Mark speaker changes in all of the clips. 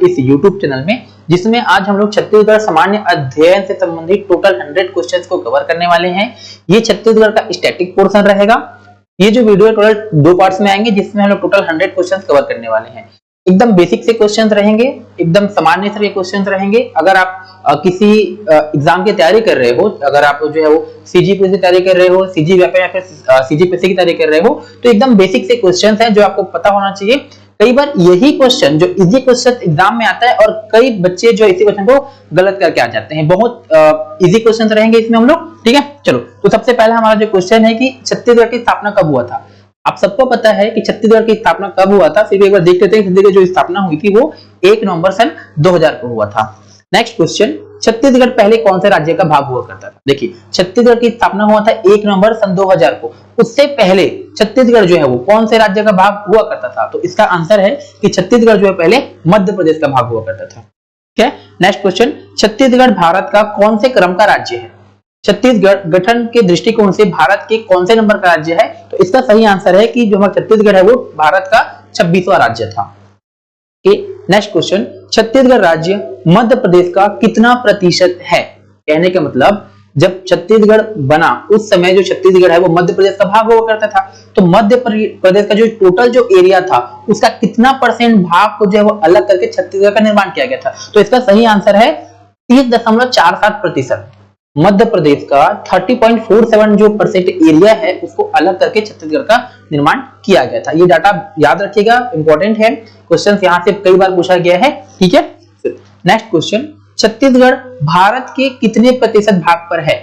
Speaker 1: इस YouTube channel में, जिसमें आज हम लोग छत्तीसगढ़ सामान्य अध्ययन से संबंधित टोटल 100 क्वेश्चंस को कवर करने वाले हैं। ये छत्तीसगढ़ का स्टैटिक पोर्शन रहेगा। ये जो वीडियो टोटल 2 पार्ट्स में आएंगे, जिसमें हम लोग टोटल 100 क्वेश्चंस कवर करने वाले हैं। एकदम बेसिक से क्वेश्चंस रहेंगे, एकदम सामान्य से क्वेश्चंस रहेंगे। अगर आप किसी एग्जाम की तैयारी कर रहे हो, अगर आप जो है वो सीजीपीएससी की तैयारी कर रहे हो, सीजीव्यापा या फिर सीजीपीएससी की तैयारी कर रहे हो, तो एकदम बेसिक से क्वेश्चंस हैं जो आपको पता होना चाहिए। कई बार यही क्वेश्चन जो इजी क्वेश्चन एग्जाम में आता है और कई बच्चे जो इसी क्वेश्चन को गलत करके आ जाते हैं। बहुत इजी क्वेश्चन रहेंगे इसमें हम लोग, ठीक है। चलो, तो सबसे पहला हमारा जो क्वेश्चन है कि छत्तीसगढ़ की स्थापना कब हुआ था। आप सबको पता है कि छत्तीसगढ़ की स्थापना कब हुआ था, फिर एक बार देख लेते हैं। छत्तीसगढ़ की जो स्थापना हुई थी वो 1 नवंबर सन 2000 को हुआ था। नेक्स्ट क्वेश्चन, छत्तीसगढ़ पहले कौन से राज्य का भाग हुआ करता था। देखिए, छत्तीसगढ़ की स्थापना हुआ था 1 नवंबर सन 2000 को। उससे पहले छत्तीसगढ़ जो है वो कौन से राज्य का भाग हुआ करता था, तो इसका आंसर है कि छत्तीसगढ़ जो है पहले मध्य प्रदेश का भाग हुआ करता था। ठीक है। नेक्स्ट क्वेश्चन, छत्तीसगढ़ भारत का कौन से क्रम का राज्य है। छत्तीसगढ़ गठन के दृष्टिकोण से भारत के कौन से नंबर का राज्य है, तो इसका सही आंसर है कि जो हमारा छत्तीसगढ़ है वो भारत का 26वां राज्य था। नेक्स्ट क्वेश्चन, छत्तीसगढ़ राज्य मध्य प्रदेश का कितना प्रतिशत है। कहने का मतलब, जब छत्तीसगढ़ बना उस समय जो छत्तीसगढ़ है वो मध्य प्रदेश का भाग हुआ करता था। तो मध्य प्रदेश का जो टोटल जो एरिया था उसका कितना परसेंट भाग को जो है वो अलग करके छत्तीसगढ़ का निर्माण किया गया था, तो इसका सही आंसर है 30.47%। मध्य प्रदेश का 30.47 जो परसेंट एरिया है उसको अलग करके छत्तीसगढ़ का निर्माण किया गया था। ये डाटा याद रखिएगा, इंपॉर्टेंट है, क्वेश्चन यहाँ से कई बार पूछा गया है। ठीक है। नेक्स्ट क्वेश्चन, छत्तीसगढ़ भारत के कितने प्रतिशत भाग पर है।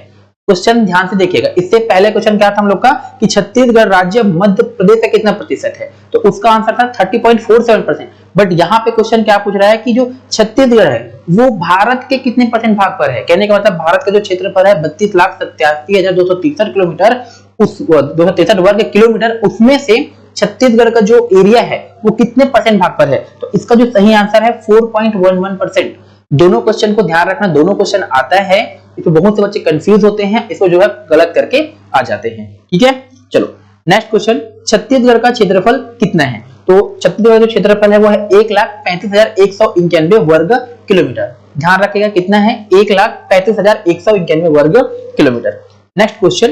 Speaker 1: क्वेश्चन ध्यान से देखिएगा। इससे पहले क्वेश्चन क्या था हम लोग का कि छत्तीसगढ़ राज्य मध्य प्रदेश का कितना प्रतिशत है, तो उसका आंसर था 30.47%। बट यहाँ पे क्वेश्चन क्या पूछ रहा है कि जो छत्तीसगढ़ है वो भारत के कितने परसेंट भाग पर है। कहने का मतलब, भारत का जो क्षेत्रफल है 32,87,263 किलोमीटर, उस 263 वर्ग किलोमीटर, उसमें से छत्तीसगढ़ का जो एरिया है वो कितने परसेंट भाग पर है, तो इसका जो सही आंसर है 4.11%। दोनों क्वेश्चन को ध्यान रखना, दोनों क्वेश्चन आता है, इसमें बहुत से बच्चे कंफ्यूज होते हैं, इसको जो है गलत करके आ जाते हैं। ठीक है। चलो, नेक्स्ट क्वेश्चन, छत्तीसगढ़ का क्षेत्रफल कितना है। तो छत्तीसगढ़ का जो क्षेत्रफल है वो है 1,35,191 वर्ग किलोमीटर। ध्यान रखिएगा कितना है, 1,35,191 वर्ग किलोमीटर। नेक्स्ट क्वेश्चन,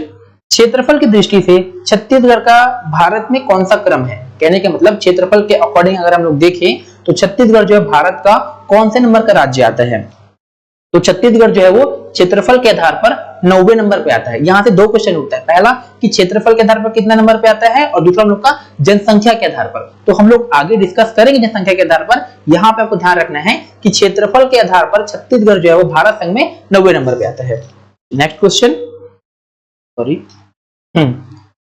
Speaker 1: क्षेत्रफल की दृष्टि से छत्तीसगढ़ का भारत में कौन सा क्रम है। कहने के मतलब, क्षेत्रफल के अकॉर्डिंग अगर हम लोग देखें तो छत्तीसगढ़ जो है भारत का कौन से नंबर का राज्य आता है, तो छत्तीसगढ़ जो है वो क्षेत्रफल के आधार पर 90वें नंबर पे आता है। यहां से 2 क्वेश्चन उठता है, पहला कि क्षेत्रफल के आधार पर कितना नंबर पे आता है, और दूसरा हम लोग का जनसंख्या के आधार पर। तो हम लोग आगे डिस्कस करेंगे जनसंख्या के आधार पर। यहाँ पे आपको ध्यान रखना है कि क्षेत्रफल के आधार पर छत्तीसगढ़ जो है वो भारत संघ में 90वें नंबर पे आता है। नेक्स्ट क्वेश्चन, सॉरी,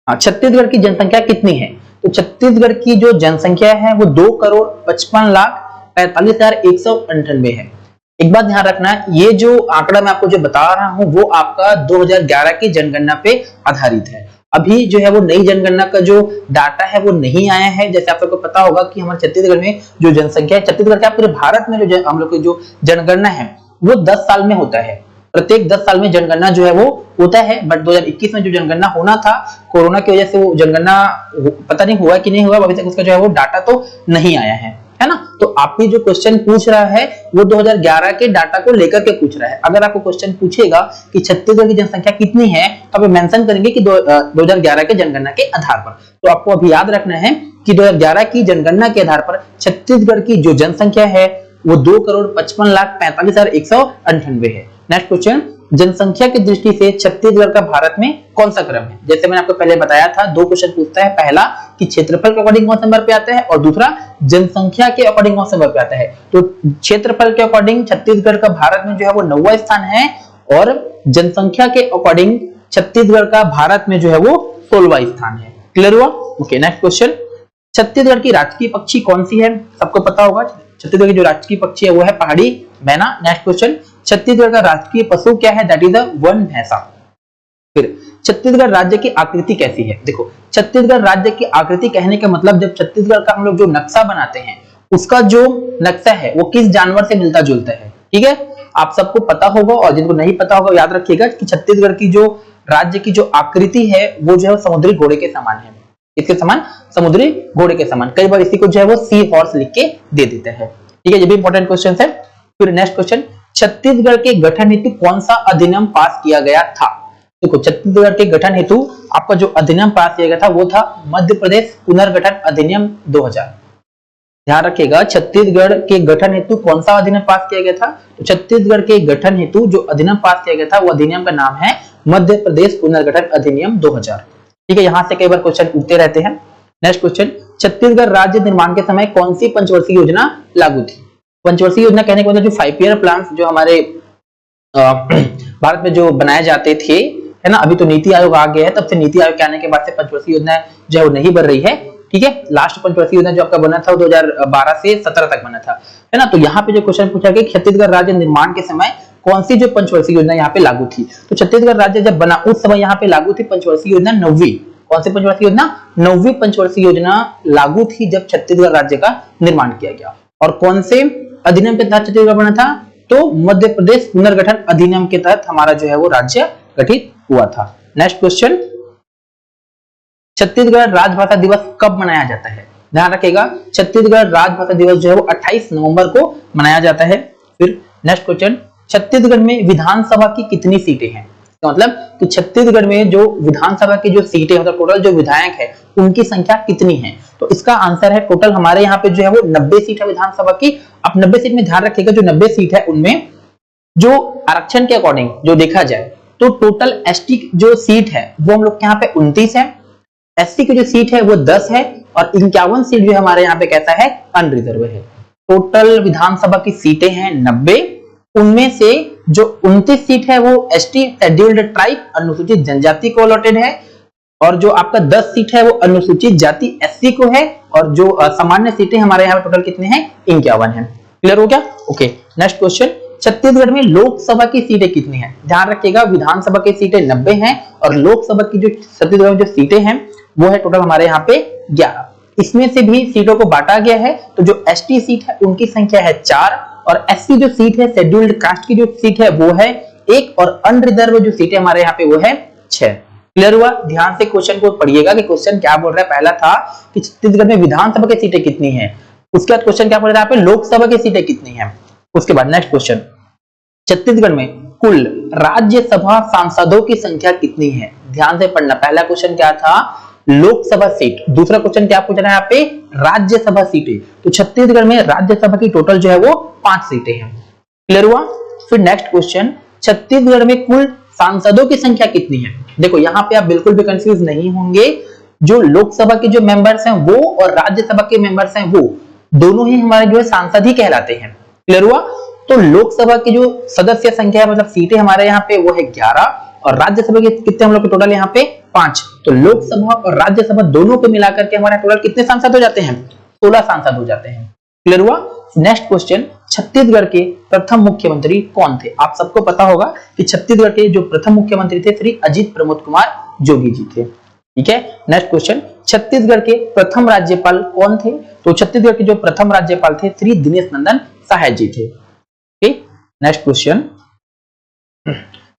Speaker 1: छत्तीसगढ़ की जनसंख्या कितनी है। तो छत्तीसगढ़ की जो जनसंख्या है वो 2,55,45,198 है। एक बात ध्यान रखना, ये जो आंकड़ा मैं आपको जो बता रहा हूं वो आपका 2011 की जनगणना पे आधारित है। अभी जो है वो नई जनगणना का जो डाटा है वो नहीं आया है। जैसे आप सबको पता होगा कि हमारे छत्तीसगढ़ में जो जनसंख्या है, छत्तीसगढ़ क्या पूरे भारत में जो हम लोग की जो जनगणना है वो 10 साल में होता है। प्रत्येक 10 साल में जनगणना जो है वो होता है। बट 2021 में जो जनगणना होना था, कोरोना की वजह से वो जनगणना पता नहीं हुआ कि नहीं हुआ, अभी तक उसका जो है वो डाटा तो नहीं आया है ना। तो आपकी जो क्वेश्चन पूछ रहा है वो 2011 के डाटा को लेकर के पूछ रहा है। अगर आपको क्वेश्चन पूछेगा कि छत्तीसगढ़ की जनसंख्या कितनी है, तो आप मेंशन करेंगे कि 2011 के जनगणना के आधार पर। तो आपको अभी याद रखना है कि 2011 की जनगणना के आधार पर छत्तीसगढ़ की जो जनसंख्या है वो 2,55,45,198 है। नेक्स्ट क्वेश्चन, जनसंख्या की दृष्टि से छत्तीसगढ़ का भारत में कौन सा क्रम है। जैसे मैंने आपको पहले बताया था, 2 क्वेश्चन पूछता है, पहला कि क्षेत्रफल के अकॉर्डिंग कौन सा नंबर पे आता है, और दूसरा जनसंख्या के अकॉर्डिंग कौन सा नंबर पे आता है। तो क्षेत्रफल के अकॉर्डिंग छत्तीसगढ़ का भारत में जो है वो 9वां स्थान है, और जनसंख्या के अकॉर्डिंग छत्तीसगढ़ का भारत में जो है वो 16वां स्थान है। क्लियर हुआ। ओके, नेक्स्ट क्वेश्चन, छत्तीसगढ़ की राजकीय पक्षी कौन सी है। सबको पता होगा छत्तीसगढ़ की जो राजकीय पक्षी है वो है पहाड़ी मैना। नेक्स्ट क्वेश्चन, छत्तीसगढ़ का राजकीय पशु क्या है, दैट इज द वन भैंसा। फिर छत्तीसगढ़ राज्य की आकृति कैसी है। देखो, छत्तीसगढ़ राज्य की आकृति कहने का मतलब, जब छत्तीसगढ़ का हम लोग जो नक्शा बनाते हैं उसका जो नक्शा है वो किस जानवर से मिलता जुलता है। ठीक है, आप सबको पता होगा, और जिनको नहीं पता होगा याद रखिएगा कि छत्तीसगढ़ की जो राज्य की जो आकृति है वो जो है समुद्री घोड़े के समान है। इसके समान, समुद्री घोड़े के समान। कई बार इसी को जो है वो सी हॉर्स लिख के दे देते हैं। ठीक है, ये भी इंपॉर्टेंट क्वेश्चन है। फिर नेक्स्ट क्वेश्चन, छत्तीसगढ़ के गठन हेतु कौन सा अधिनियम पास किया गया था? देखो छत्तीसगढ़ के गठन हेतु आपका जो अधिनियम पास किया गया था वो था मध्य प्रदेश पुनर्गठन अधिनियम 2000। ध्यान रखिएगा, छत्तीसगढ़ के गठन हेतु कौन सा अधिनियम पास किया गया था? तो छत्तीसगढ़ के गठन हेतु जो अधिनियम पास किया गया था वो अधिनियम का नाम है मध्य प्रदेश पुनर्गठन अधिनियम 2000। ठीक है, यहां से कई बार क्वेश्चन उठते रहते हैं। नेक्स्ट क्वेश्चन, छत्तीसगढ़ राज्य निर्माण के समय कौन सी पंचवर्षीय योजना लागू थी? पंचवर्षीय योजना कहने का मतलब जो 5 ईयर प्लान जो हमारे भारत में जो बनाए जाते थे, है ना। अभी तो नीति आयोग आ गया है, तब से नीति आयोग के आने के बाद से पंचवर्षीय योजना जो है वो नहीं बन रही है। ठीक है, लास्ट पंचवर्षीय योजना जो आपका बना था वो 2012 से 17 तक बना था, है ना। तो यहाँ पे जो क्वेश्चन पूछा गया छत्तीसगढ़ राज्य निर्माण के समय कौन सी जो पंचवर्षीय योजना यहाँ पे लागू थी? तो छत्तीसगढ़ राज्य जब बना उस समय यहाँ पे लागू थी पंचवर्षीय योजना 9वीं। कौन सी पंचवर्षीय योजना? 9वीं पंचवर्षीय योजना लागू थी जब छत्तीसगढ़ राज्य का निर्माण किया गया। और कौन से अधिनियम के तहत छत्तीसगढ़ बना था? तो मध्य प्रदेश पुनर्गठन अधिनियम के तहत हमारा जो है वो राज्य गठित हुआ था। नेक्स्ट क्वेश्चन, छत्तीसगढ़ राजभाषा दिवस कब मनाया जाता है? ध्यान रखिएगा, छत्तीसगढ़ राजभाषा दिवस जो है वो 28 नवंबर को मनाया जाता है। फिर नेक्स्ट क्वेश्चन, छत्तीसगढ़ में विधानसभा की कितनी सीटें हैं? तो मतलब कि छत्तीसगढ़ में जो विधानसभा की जो सीटें मतलब टोटल जो विधायक है उनकी संख्या कितनी है? तो इसका आंसर है टोटल हमारे यहाँ पे जो है वो 90 सीट है विधानसभा की। अब 90 सीट में ध्यान रखिएगा जो 90 सीट है उनमें जो आरक्षण के अकॉर्डिंग जो देखा जाए तो टोटल एसटी जो सीट है वो हम लोग के यहाँ पे 29 है, एससी की जो सीट है वो 10 है और 51 सीट जो हमारे यहाँ पे कैसा है अनरिजर्व है। टोटल विधानसभा की सीटें हैं 90, उनमें से जो 29 सीट है वो एसटी शेड्यूल्ड ट्राइब अनुसूचित जनजाति को अलॉटेड है और जो आपका 10 सीट है वो अनुसूचित जाति एससी को है और जो सामान्य सीटें हमारे यहाँ पे टोटल कितने हैं 51 है। क्लियर हो गया? ओके, नेक्स्ट क्वेश्चन, छत्तीसगढ़ में लोकसभा की सीटें कितनी हैं? ध्यान रखिएगा, विधानसभा की सीटें 90 हैं और लोकसभा की जो छत्तीसगढ़ में जो सीटें हैं वो है टोटल हमारे यहाँ पे 11। इसमें से भी सीटों को बांटा गया है, तो जो एसटी सीट है उनकी संख्या है 4 और एससी जो सीट है शेड्यूल्ड कास्ट की जो सीट है वो है 1 और अनरिजर्व जो सीट है हमारे यहाँ पे वो है 6। क्लियर हुआ? ध्यान से क्वेश्चन को पढ़िएगा कि क्वेश्चन क्या बोल रहा है। पहला था कि छत्तीसगढ़ में विधानसभा की सीटें कितनी है, उसके बाद क्वेश्चन क्या बोल रहा है यहाँ पे लोकसभा की सीटें कितनी है। उसके बाद नेक्स्ट क्वेश्चन, छत्तीसगढ़ में कुल राज्यसभा सांसदों की संख्या कितनी है? ध्यान से पढ़ना। पहला क्वेश्चन क्या था लोकसभा सीट, दूसरा क्वेश्चन क्या पूछ रहा है यहाँ पे राज्यसभा सीटें। तो छत्तीसगढ़ में राज्यसभा की टोटल जो है वो 5 सीटें हैं। क्लियर हुआ? फिर नेक्स्ट क्वेश्चन, छत्तीसगढ़ में कुल सांसदों की संख्या कितनी है? देखो यहाँ पे आप बिल्कुल भी कंफ्यूज नहीं होंगे, जो लोकसभा के जो मेंबर्स हैं वो और राज्यसभा के मेंबर्स हैं वो दोनों ही हमारे जो है सांसद ही कहलाते हैं। क्लियर हुआ? तो लोकसभा की जो सदस्य संख्या है मतलब सीटें हमारे यहाँ पे वो है 11 और राज्यसभा के कितने हम लोग के टोटल यहाँ पे 5। तो लोकसभा और राज्यसभा दोनों को मिलाकर के हमारे टोटल कितने सांसद हो जाते हैं? 16 सांसद हो जाते हैं। क्लियर हुआ? नेक्स्ट क्वेश्चन, छत्तीसगढ़ के प्रथम मुख्यमंत्री कौन थे? आप सबको पता होगा कि छत्तीसगढ़ के जो प्रथम मुख्यमंत्री थे श्री अजित प्रमोद कुमार जोगी जी थे। ठीक है, नेक्स्ट क्वेश्चन, छत्तीसगढ़ के प्रथम राज्यपाल कौन थे? तो छत्तीसगढ़ के जो प्रथम राज्यपाल थे श्री दिनेश नंदन सहाय जी थे। नेक्स्ट क्वेश्चन,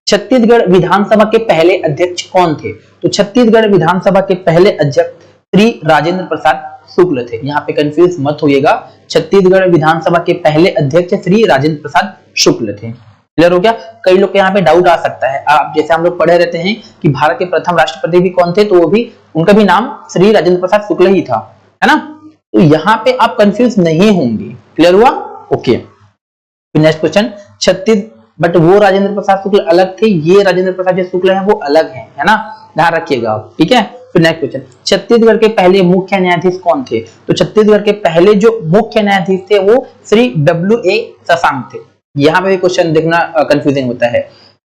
Speaker 1: छत्तीसगढ़ विधानसभा के पहले अध्यक्ष कौन थे? तो छत्तीसगढ़ विधानसभा के पहले अध्यक्ष श्री राजेंद्र प्रसाद शुक्ल थे। यहाँ पे कंफ्यूज मत होइएगा, छत्तीसगढ़ विधानसभा के पहले अध्यक्ष श्री राजेंद्र प्रसाद शुक्ल थे। क्लियर हो गया? कई लोग के यहाँ पे डाउट आ सकता है, आप जैसे हम लोग पढ़े रहते हैं कि भारत के प्रथम राष्ट्रपति भी कौन थे, तो वो भी उनका भी नाम श्री राजेंद्र प्रसाद शुक्ल ही था, है ना। तो यहाँ पे आप कंफ्यूज नहीं होंगे। क्लियर हुआ? ओके। नेक्स्ट क्वेश्चन, बट वो राजेंद्र प्रसाद शुक्ल अलग थे, ये राजेंद्र प्रसाद जो शुक्ल हैं वो अलग हैं, है ना, ध्यान रखिएगा आप। ठीक है, फिर नेक्स्ट क्वेश्चन, छत्तीसगढ़ के पहले मुख्य न्यायाधीश कौन थे? तो छत्तीसगढ़ के पहले जो मुख्य न्यायाधीश थे वो श्री W.A. शशांक थे। यहाँ पे भी क्वेश्चन देखना कंफ्यूजिंग होता है,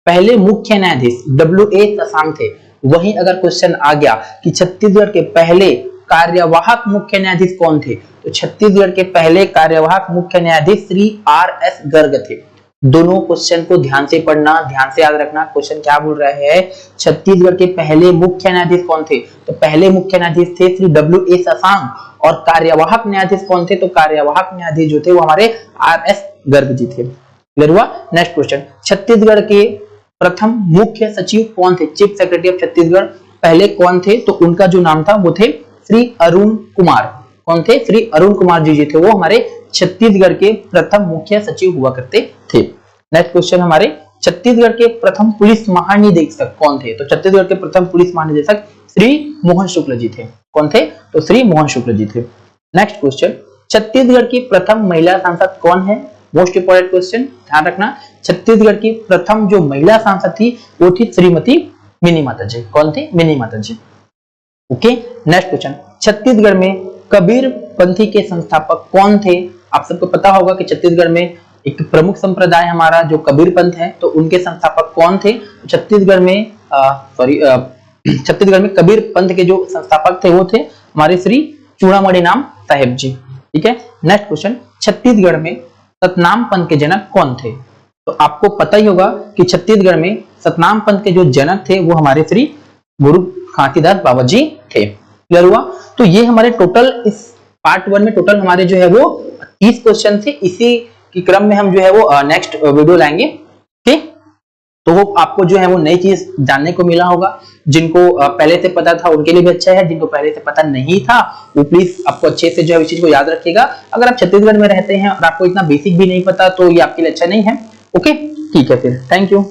Speaker 1: पहले मुख्य न्यायाधीश W.A. शशांक थे। वहीं अगर क्वेश्चन आ गया कि छत्तीसगढ़ के पहले कार्यवाहक मुख्य न्यायाधीश कौन थे? तो छत्तीसगढ़ के पहले कार्यवाहक मुख्य न्यायाधीश श्री R.S. गर्ग थे। दोनों क्वेश्चन को ध्यान से पढ़ना, ध्यान से याद रखना। क्वेश्चन क्या बोल रहा है, छत्तीसगढ़ के पहले मुख्य न्यायाधीश कौन थे? तो पहले मुख्य न्यायाधीश थे श्री W.A. शशांक और कार्यवाहक न्यायाधीश कौन थे? तो कार्यवाहक न्यायाधीश जो थे वो हमारे R.S. गर्ग जी थे। क्लियर हुआ? नेक्स्ट क्वेश्चन, छत्तीसगढ़ के प्रथम मुख्य सचिव कौन थे? चीफ सेक्रेटरी ऑफ छत्तीसगढ़ पहले कौन थे? तो उनका जो नाम था वो थे श्री अरुण कुमार। कौन थे? श्री अरुण कुमार जी थे, वो हमारे छत्तीसगढ़ के प्रथम मुख्य सचिव हुआ करते थे। नेक्स्ट क्वेश्चन हमारे छत्तीसगढ़ के प्रथम पुलिस महानिदेशक कौन थे? तो छत्तीसगढ़ के प्रथम पुलिस महानिदेशक श्री मोहन शुक्ल जी थे। कौन थे? तो श्री मोहन शुक्ल जी थे। नेक्स्ट क्वेश्चन छत्तीसगढ़ की प्रथम महिला सांसद कौन है? मोस्ट इंपोर्टेंट क्वेश्चन, ध्यान रखना। छत्तीसगढ़ की प्रथम जो महिला सांसद थी वो थी श्रीमती मिनी माता जी। कौन थी? मिनी माता जी। ओके, नेक्स्ट क्वेश्चन छत्तीसगढ़ में कबीर पंथी के संस्थापक कौन थे? आप सबको पता होगा कि छत्तीसगढ़ में एक प्रमुख संप्रदाय हमारा जो कबीर पंथ है, तो उनके संस्थापक कौन थे? छत्तीसगढ़ में छत्तीसगढ़ में कबीर पंथ के जो संस्थापक थे वो थे हमारे श्री चूड़ामणि नाम साहेब जी। ठीक है। नेक्स्ट क्वेश्चन छत्तीसगढ़ में सतनाम पंथ के जनक कौन थे? तो आपको पता ही होगा कि छत्तीसगढ़ में सतनाम पंथ के जो जनक थे वो हमारे श्री गुरु घासीदास बाबा जी थे। क्लियर हुआ? तो ये हमारे टोटल इस पार्ट 1 में टोटल हमारे जो है वो 30 क्वेश्चन थे। इसी के क्रम में हम जो है वो नेक्स्ट वीडियो लाएंगे। ठीक, तो वो आपको जो है वो नई चीज जानने को मिला होगा। जिनको पहले से पता था उनके लिए भी अच्छा है, जिनको पहले से पता नहीं था वो प्लीज आपको अच्छे से जो है इस चीज को याद रखिएगा। अगर आप छत्तीसगढ़ में रहते हैं और आपको इतना बेसिक भी नहीं पता तो ये आपके लिए अच्छा नहीं है। ओके, ठीक है, फिर थैंक यू।